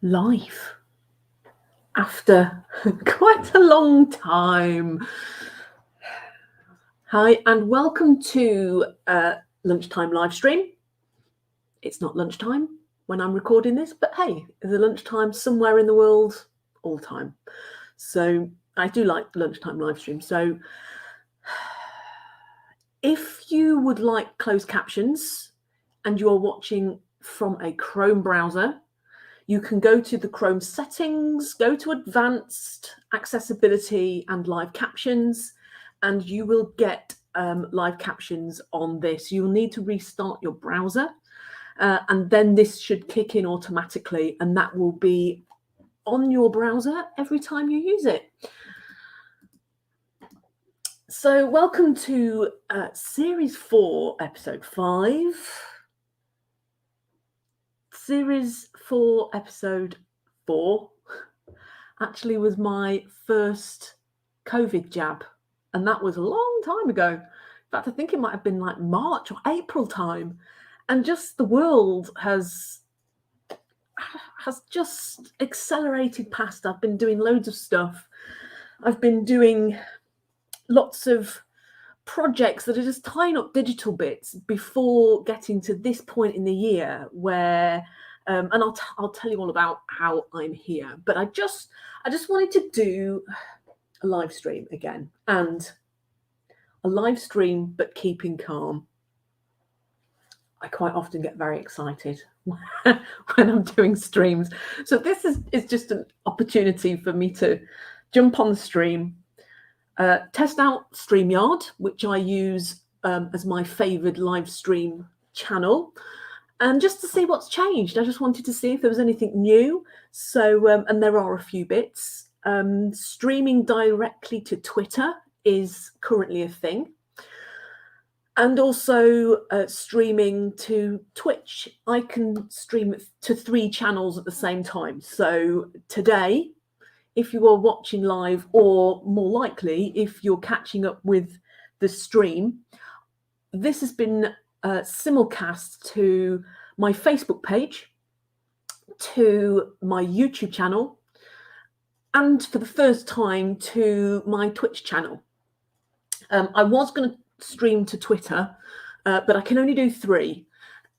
life after quite a long time. Hi, and welcome to lunchtime live stream. It's not lunchtime when I'm recording this, but hey, there's a lunchtime somewhere in the world all the time. So I do like lunchtime live stream. So if you would like closed captions and you're watching from a Chrome browser, you can go to the Chrome settings, go to advanced accessibility and live captions, and you will get live captions on this. You'll need to restart your browser, and then this should kick in automatically, and that will be on your browser every time you use it. So welcome to Series 4, Episode 5. Series 4, Episode 4 actually was my first COVID jab, and that was a long time ago. In fact, I think it might have been like March or April time, and just the world has just accelerated past. I've been doing loads of stuff. I've been doing lots of projects that are just tying up digital bits before getting to this point in the year where and I'll tell you all about how I'm here, but I just wanted to do a live stream again, and a live stream but keeping calm. I quite often get very excited when I'm doing streams, so this is just an opportunity for me to jump on the stream, test out StreamYard, which I use as my favoured live stream channel, and just to see what's changed. I just wanted to see if there was anything new. So, and there are a few bits. Streaming directly to Twitter is currently a thing. And also streaming to Twitch. I can stream to 3 channels at the same time. So today, if you are watching live, or more likely, if you're catching up with the stream, this has been simulcast to my Facebook page, to my YouTube channel, and for the first time to my Twitch channel. I was going to stream to Twitter, but I can only do 3.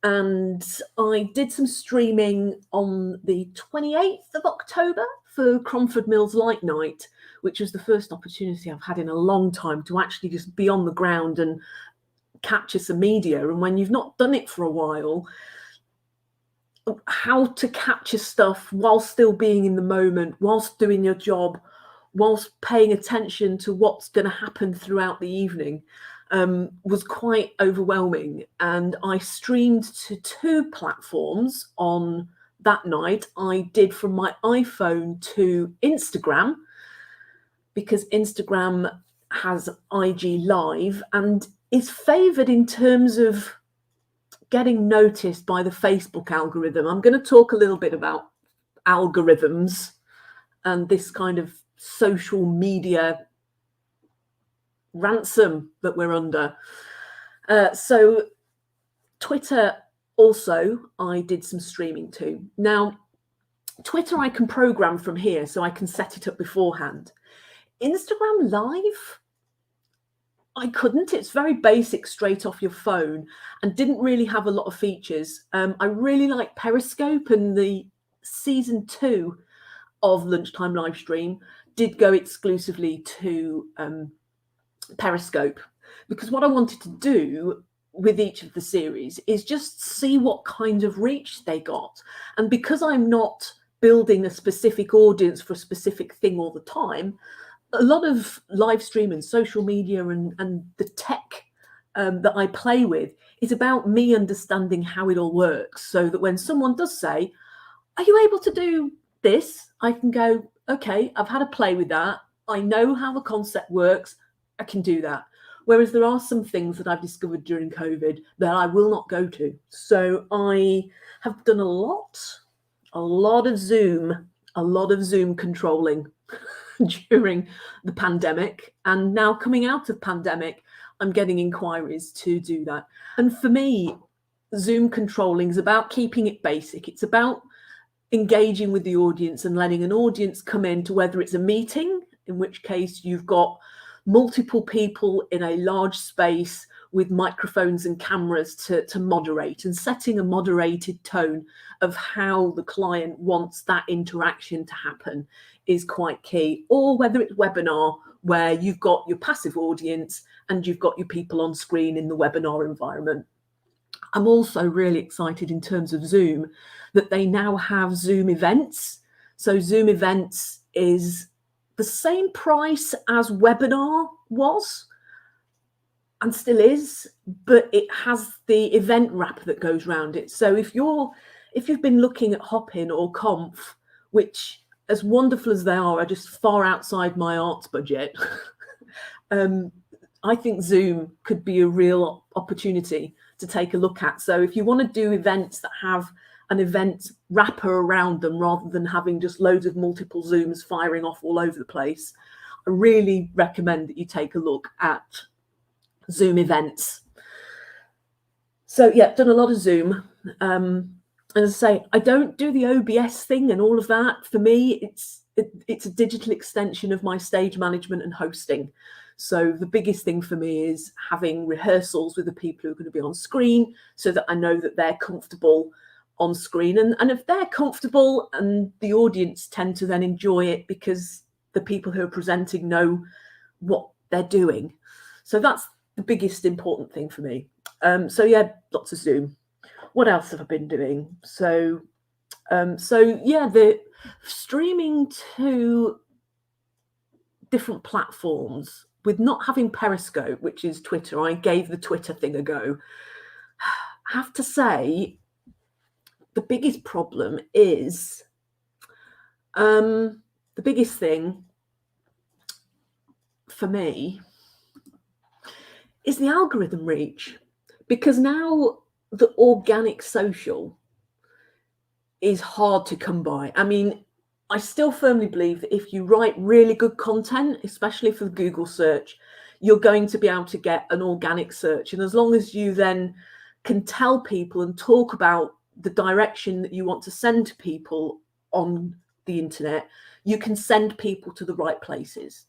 And I did some streaming on the 28th of October for Cromford Mills Light Night, which was the first opportunity I've had in a long time to actually just be on the ground and capture some media. And when you've not done it for a while, how to capture stuff while still being in the moment, whilst doing your job, whilst paying attention to what's going to happen throughout the evening, was quite overwhelming. And I streamed to 2 platforms on that night. I did from my iPhone to Instagram, because Instagram has IG Live and is favoured in terms of getting noticed by the Facebook algorithm. I'm going to talk a little bit about algorithms and this kind of social media ransom that we're under. So Twitter also, I did some streaming to. Now, Twitter I can program from here, so I can set it up beforehand. Instagram Live, I couldn't. It's very basic, straight off your phone, and didn't really have a lot of features. I really like Periscope, and the season 2 of Lunchtime Livestream did go exclusively to Periscope, because what I wanted to do with each of the series is just see what kind of reach they got. And because I'm not building a specific audience for a specific thing all the time, a lot of live stream and social media and the tech that I play with is about me understanding how it all works, so that when someone does say, "Are you able to do this?" I can go, "Okay, I've had a play with that. I know how the concept works. I can do that." Whereas there are some things that I've discovered during COVID that I will not go to. So I have done a lot of Zoom controlling during the pandemic. And now coming out of pandemic, I'm getting inquiries to do that. And for me, Zoom controlling is about keeping it basic. It's about engaging with the audience and letting an audience come in to whether it's a meeting, in which case you've got multiple people in a large space with microphones and cameras to moderate, and setting a moderated tone of how the client wants that interaction to happen is quite key. Or whether it's webinar, where you've got your passive audience and you've got your people on screen in the webinar environment. I'm also really excited in terms of Zoom that they now have Zoom events. So Zoom events is the same price as webinar was and still is, but it has the event wrap that goes around it. So if you've been looking at Hopin or Conf, which, as wonderful as they are just far outside my arts budget, I think Zoom could be a real opportunity to take a look at. So if you want to do events that have an event wrapper around them rather than having just loads of multiple Zooms firing off all over the place, I really recommend that you take a look at Zoom events. So yeah, done a lot of Zoom. As I say, I don't do the OBS thing and all of that. For me, it's a digital extension of my stage management and hosting. So the biggest thing for me is having rehearsals with the people who are going to be on screen so that I know that they're comfortable on screen. And if they're comfortable, and the audience tend to then enjoy it because the people who are presenting know what they're doing. So that's the biggest important thing for me. So yeah, lots of Zoom. What else have I been doing? So yeah, the streaming to different platforms with not having Periscope, which is Twitter. I gave the Twitter thing a go. I have to say, the biggest problem is the biggest thing for me is the algorithm reach, because now the organic social is hard to come by. I mean, I still firmly believe that if you write really good content, especially for the Google search, you're going to be able to get an organic search. And as long as you then can tell people and talk about the direction that you want to send to people on the internet, you can send people to the right places.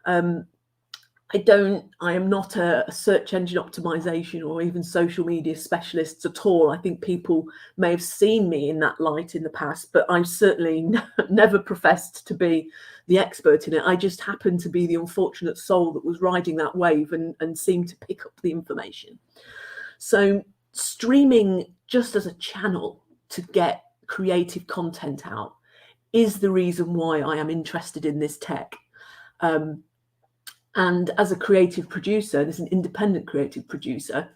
I am not a search engine optimization or even social media specialist at all. I think people may have seen me in that light in the past, but I've certainly never professed to be the expert in it. I just happened to be the unfortunate soul that was riding that wave and seemed to pick up the information. So streaming just as a channel to get creative content out is the reason why I am interested in this tech. And as a creative producer, as an independent creative producer,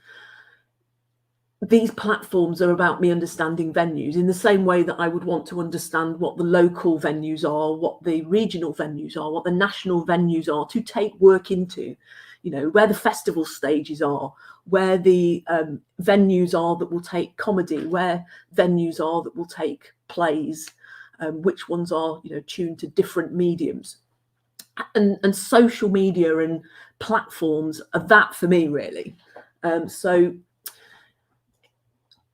these platforms are about me understanding venues in the same way that I would want to understand what the local venues are, what the regional venues are, what the national venues are to take work into, you know, where the festival stages are, where the venues are that will take comedy, where venues are that will take plays, which ones are, you know, tuned to different mediums. And social media and platforms are that for me, really. So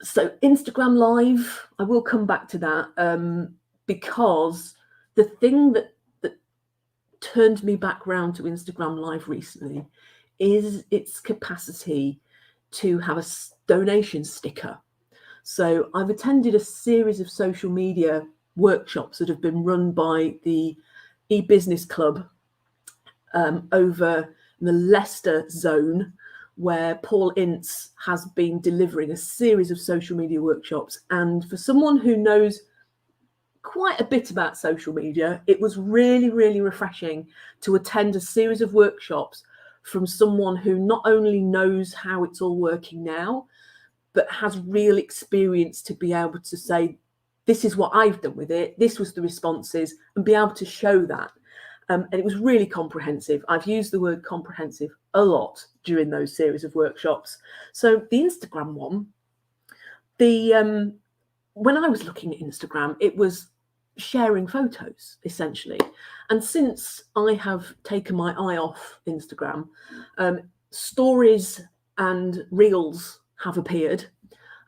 Instagram Live, I will come back to that, because the thing that turned me back round to Instagram Live recently is its capacity to have a donation sticker. So I've attended a series of social media workshops that have been run by the e-business club over in the Leicester zone, where Paul Ince has been delivering a series of social media workshops. And for someone who knows quite a bit about social media, it was really, really refreshing to attend a series of workshops from someone who not only knows how it's all working now, but has real experience to be able to say, this is what I've done with it, this was the responses, and be able to show that. And it was really comprehensive. I've used the word comprehensive a lot during those series of workshops. So the Instagram one, when I was looking at Instagram, it was sharing photos, essentially. And since I have taken my eye off Instagram, stories and reels have appeared.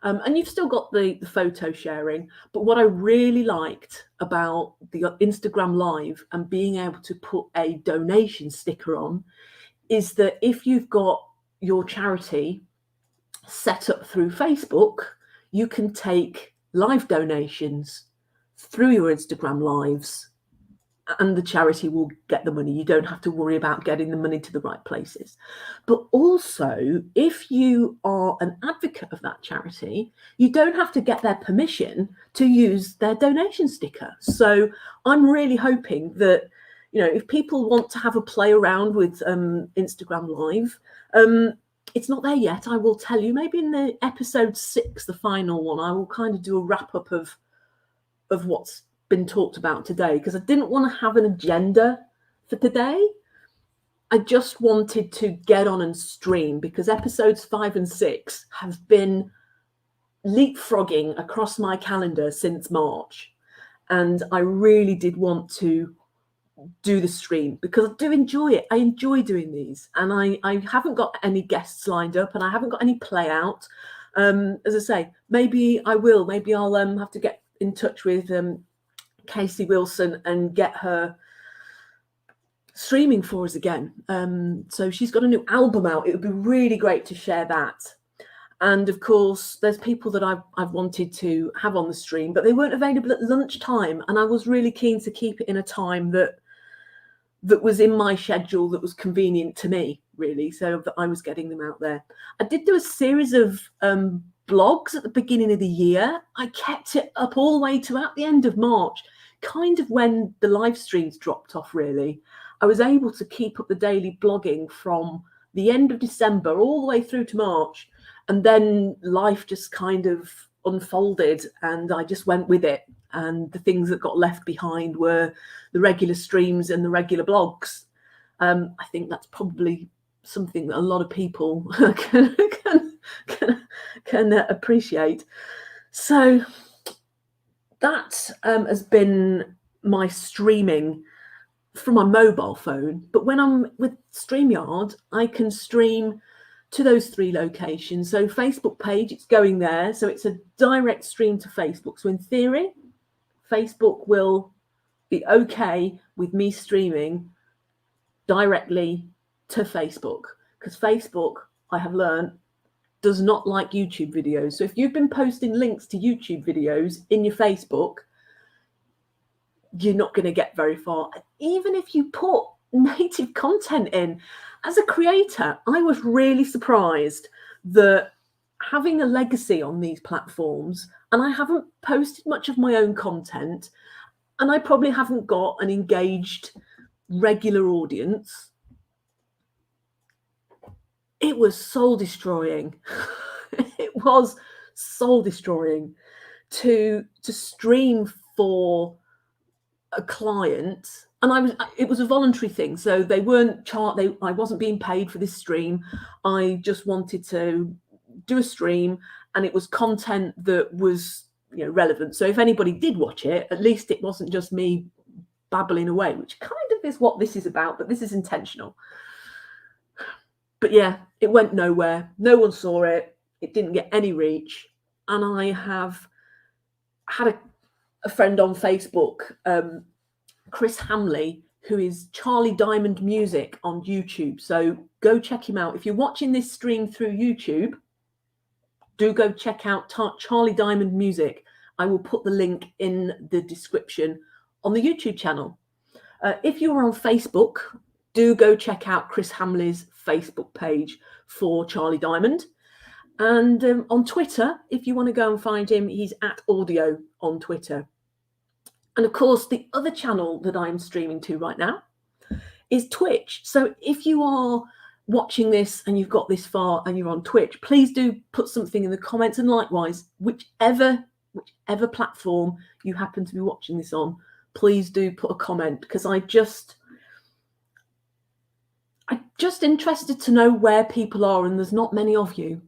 And you've still got the photo sharing. But what I really liked about the Instagram Live and being able to put a donation sticker on is that if you've got your charity set up through Facebook, you can take live donations through your Instagram Lives and the charity will get the money. You don't have to worry about getting the money to the right places. But also, if you are an advocate of that charity, you don't have to get their permission to use their donation sticker. So I'm really hoping that, if people want to have a play around with Instagram Live, it's not there yet. I will tell you, maybe in the episode 6, the final one, I will kind of do a wrap up of what's been talked about today, because I didn't want to have an agenda for today. I just wanted to get on and stream, because episodes 5 and 6 have been leapfrogging across my calendar since March. And I really did want to do the stream because I do enjoy it. I enjoy doing these, and I haven't got any guests lined up and I haven't got any play out. As I say, maybe I will. Maybe I'll have to get in touch with Casey Wilson and get her streaming for us again. So she's got a new album out. It would be really great to share that. And of course, there's people that I've wanted to have on the stream, but they weren't available at lunchtime. And I was really keen to keep it in a time that was in my schedule, that was convenient to me, really, so that I was getting them out there. I did do a series of blogs at the beginning of the year. I kept it up all the way to at the end of March, kind of when the live streams dropped off, really. I was able to keep up the daily blogging from the end of December all the way through to March. And then life just kind of unfolded and I just went with it. And the things that got left behind were the regular streams and the regular blogs. I think that's probably something that a lot of people can appreciate. So that has been my streaming from my mobile phone. But when I'm with StreamYard, I can stream to those 3 locations. So Facebook page, it's going there. So it's a direct stream to Facebook. So in theory, Facebook will be okay with me streaming directly to Facebook, because Facebook, I have learned, does not like YouTube videos. So if you've been posting links to YouTube videos in your Facebook, you're not going to get very far. Even if you put native content in, as a creator, I was really surprised that having a legacy on these platforms, and I haven't posted much of my own content, and I probably haven't got an engaged regular audience, it was soul destroying. It was soul destroying to stream for a client. And it was a voluntary thing, so they weren't I wasn't being paid for this stream. I just wanted to do a stream, and it was content that was relevant. So if anybody did watch it, at least it wasn't just me babbling away, which kind of is what this is about, but this is intentional. But yeah, it went nowhere. No one saw it. It didn't get any reach. And I have had a friend on Facebook, Chris Hamley, who is Charlie Diamond Music on YouTube. So go check him out. If you're watching this stream through YouTube, do go check out Charlie Diamond Music. I will put the link in the description on the YouTube channel. If you're on Facebook, do go check out Chris Hamley's Facebook page for Charlie Diamond. And on Twitter, if you want to go and find him, he's @audio on Twitter. And of course, the other channel that I'm streaming to right now is Twitch. So if you are watching this and you've got this far and you're on Twitch, please do put something in the comments. And likewise, whichever platform you happen to be watching this on, please do put a comment, because I'm just interested to know where people are, and there's not many of you.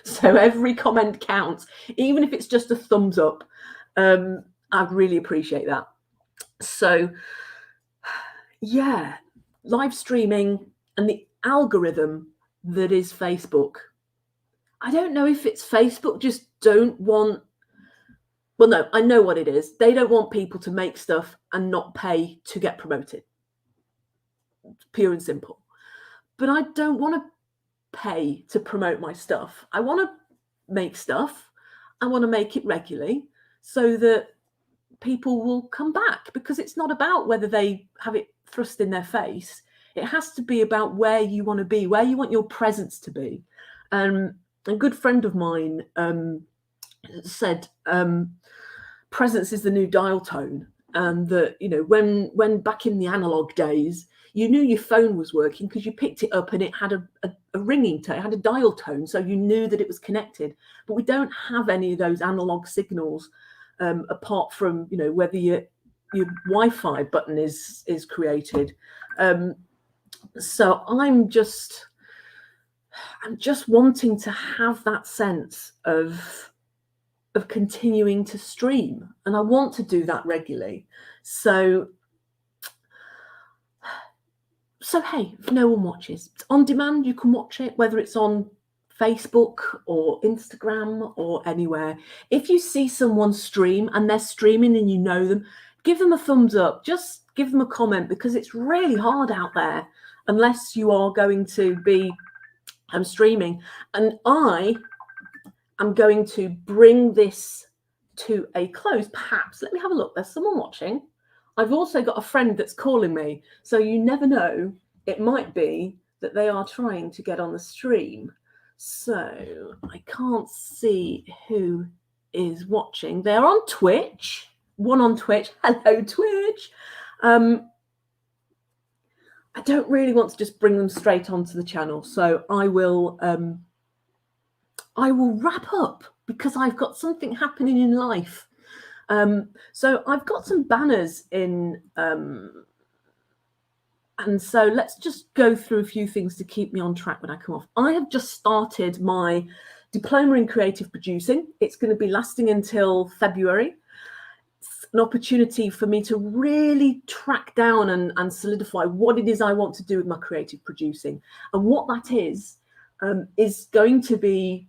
So every comment counts, even if it's just a thumbs up. I'd really appreciate that. So yeah, live streaming and the algorithm that is Facebook. I don't know if it's Facebook just don't want, well, no, I know what it is. They don't want people to make stuff and not pay to get promoted. Pure and simple. But I don't want to pay to promote my stuff. I want to make stuff. I want to make it regularly so that people will come back, because it's not about whether they have it thrust in their face. It has to be about where you want to be, where you want your presence to be. A good friend of mine said presence is the new dial tone, and that, you know, when back in the analog days, you knew your phone was working because you picked it up and it had a ringing tone, it had a dial tone, so you knew that it was connected. But we don't have any of those analog signals, apart from, you know, whether your Wi-Fi button is created. So I'm just wanting to have that sense of continuing to stream, and I want to do that regularly. So hey, if no one watches, it's on demand. You can watch it, whether it's on Facebook or Instagram or anywhere. If you see someone stream and they're streaming and you know them, give them a thumbs up. Just give them a comment, because it's really hard out there unless you are going to be streaming. And I am going to bring this to a close. Perhaps, let me have a look. There's someone watching. I've also got a friend that's calling me, so you never know. It might be that they are trying to get on the stream. So I can't see who is watching. They're on Twitch. One on Twitch. Hello, Twitch. I don't really want to just bring them straight onto the channel, so I will wrap up, because I've got something happening in life. So I've got some banners in, and so let's just go through a few things to keep me on track when I come off. I have just started my diploma in creative producing. It's going to be lasting until February. It's an opportunity for me to really track down and solidify what it is I want to do with my creative producing. And what that is going to be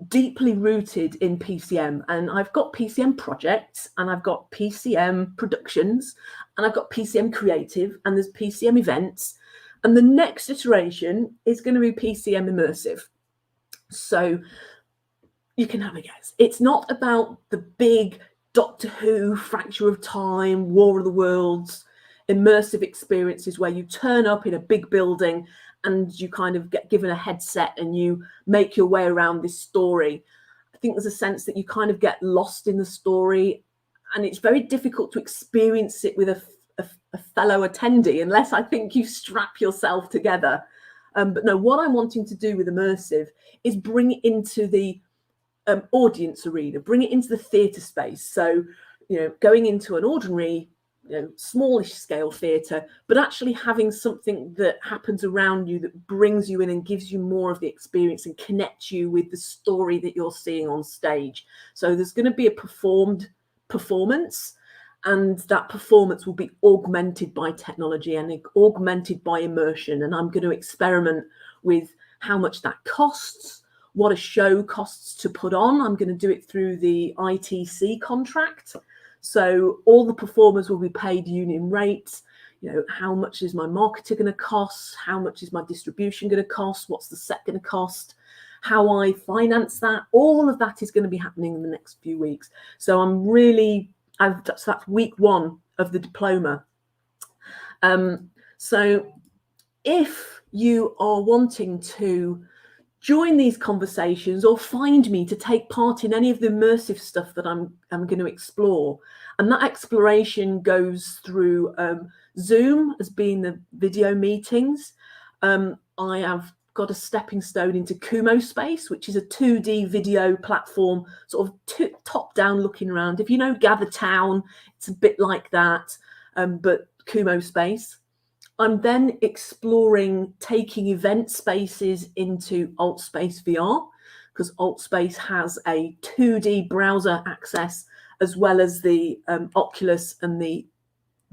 deeply rooted in PCM. And I've got PCM projects, and I've got PCM productions, and I've got PCM creative, and there's PCM events, and the next iteration is going to be PCM immersive. So you can have a guess. It's not about the big Doctor Who, Fracture of Time, War of the Worlds immersive experiences where you turn up in a big building and you kind of get given a headset and you make your way around this story. I think there's a sense that you kind of get lost in the story, and it's very difficult to experience it with a fellow attendee unless, I think, you strap yourself together. But no, what I'm wanting to do with immersive is bring it into the audience arena, bring it into the theatre space. So, you know, going into an ordinary, you know, smallish scale theatre, but actually having something that happens around you that brings you in and gives you more of the experience and connects you with the story that you're seeing on stage. So there's going to be a performed performance, and that performance will be augmented by technology and augmented by immersion. And I'm going to experiment with how much that costs, what a show costs to put on. I'm going to do it through the ITC contract. So all the performers will be paid union rates. You know, how much is my marketing going to cost? How much is my distribution going to cost? What's the set going to cost? How I finance that? All of that is going to be happening in the next few weeks. So I'm really, so that's week one of the diploma. So if you are wanting to join these conversations or find me to take part in any of the immersive stuff that I'm going to explore, and that exploration goes through Zoom as being the video meetings. I have got a stepping stone into Kumo Space, which is a 2D video platform, sort of top down looking around. If you know Gather Town, it's a bit like that, but Kumo Space. I'm then exploring taking event spaces into AltSpace VR, because AltSpace has a 2D browser access as well as the Oculus and the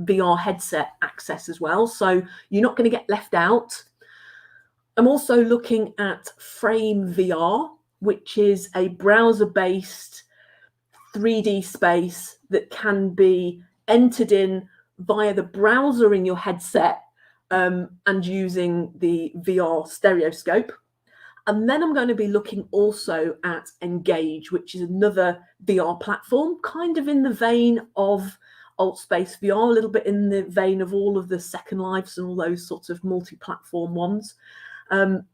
VR headset access as well. So you're not going to get left out. I'm also looking at Frame VR, which is a browser-based 3D space that can be entered in via the browser in your headset, and using the VR stereoscope. And then I'm going to be looking also at Engage, which is another VR platform, kind of in the vein of Altspace VR, a little bit in the vein of all of the Second Lives and all those sorts of multi-platform ones. I'm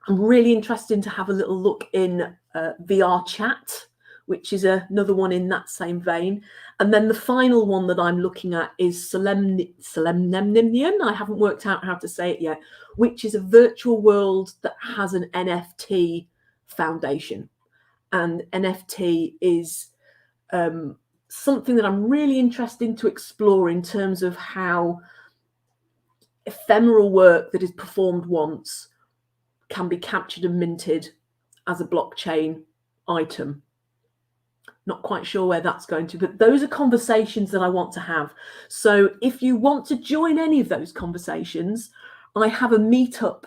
really interested to have a little look in VR Chat, which is another one in that same vein. And then the final one that I'm looking at is Solemnimnium. I haven't worked out how to say it yet, which is a virtual world that has an NFT foundation. And NFT is something that I'm really interested to explore in terms of how ephemeral work that is performed once can be captured and minted as a blockchain item. Not quite sure where that's going to, but those are conversations that I want to have. So if you want to join any of those conversations, I have a meetup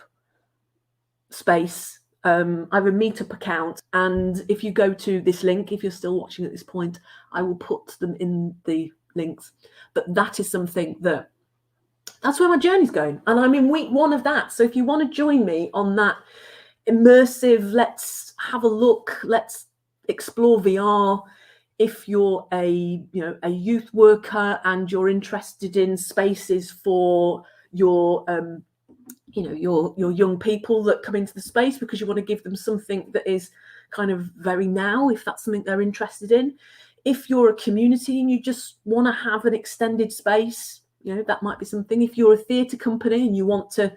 space. I have a meetup account. And if you go to this link, if you're still watching at this point, I will put them in the links. But that is something that's where my journey's going. And I'm in week 1 of that. So if you want to join me on that immersive, let's have a look, let's explore VR. If you're a youth worker and you're interested in spaces for your your young people that come into the space because you want to give them something that is kind of very now, if that's something they're interested in. If you're a community and you just want to have an extended space, that might be something. If you're a theatre company and you want to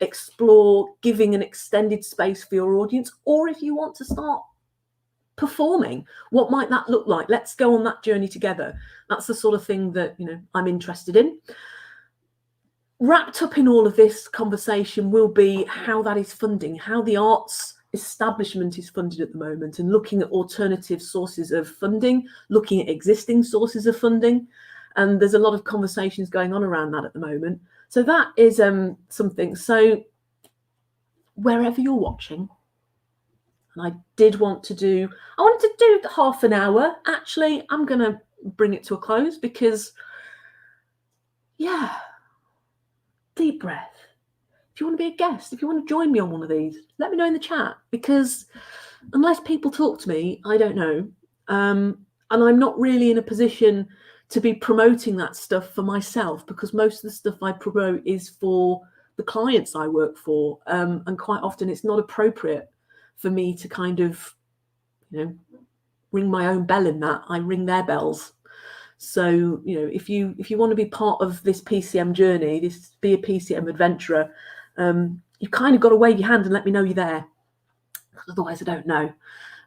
explore giving an extended space for your audience, or if you want to start performing, what might that look like? Let's go on that journey together. That's the sort of thing that I'm interested in. Wrapped up in all of this conversation will be how that is funding, how the arts establishment is funded at the moment, and looking at alternative sources of funding, looking at existing sources of funding. And there's a lot of conversations going on around that at the moment. So that is something. So wherever you're watching, and I wanted to do half an hour. Actually, I'm going to bring it to a close because, deep breath. If you want to be a guest, if you want to join me on one of these, let me know in the chat, because unless people talk to me, I don't know. And I'm not really in a position to be promoting that stuff for myself, because most of the stuff I promote is for the clients I work for. And quite often it's not appropriate for me to kind of, ring my own bell in that. I ring their bells. So, if you want to be part of this PCM journey, be a PCM adventurer, you've kind of got to wave your hand and let me know you're there. Otherwise, I don't know.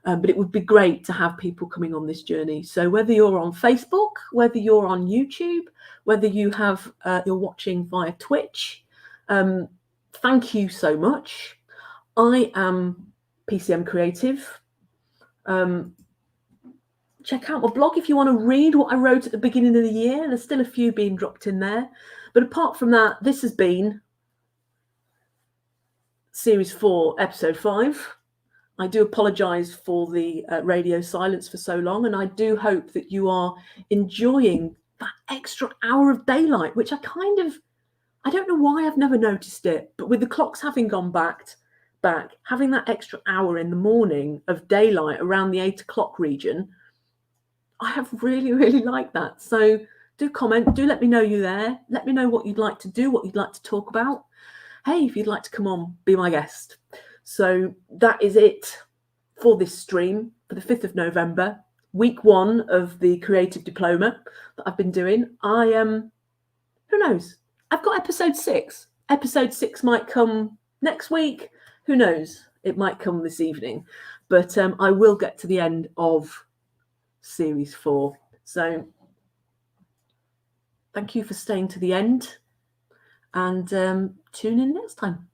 But it would be great to have people coming on this journey. So whether you're on Facebook, whether you're on YouTube, whether you're watching via Twitch, thank you so much. I am PCM Creative. Check out my blog if you want to read what I wrote at the beginning of the year. There's still a few being dropped in there. But apart from that, this has been Series 4, Episode 5. I do apologise for the radio silence for so long, and I do hope that you are enjoying that extra hour of daylight, which I don't know why I've never noticed it, but with the clocks having gone back, having that extra hour in the morning of daylight around the 8 o'clock region, I have really, really liked that. So do comment, do let me know you're there. Let me know what you'd like to do, what you'd like to talk about. Hey, if you'd like to come on, be my guest. So that is it for this stream for the 5th of November, week 1 of the creative diploma that I've been doing. Who knows? I've got episode 6. Episode 6 might come next week. Who knows? It might come this evening. But I will get to the end of Series 4. So thank you for staying to the end, and tune in next time.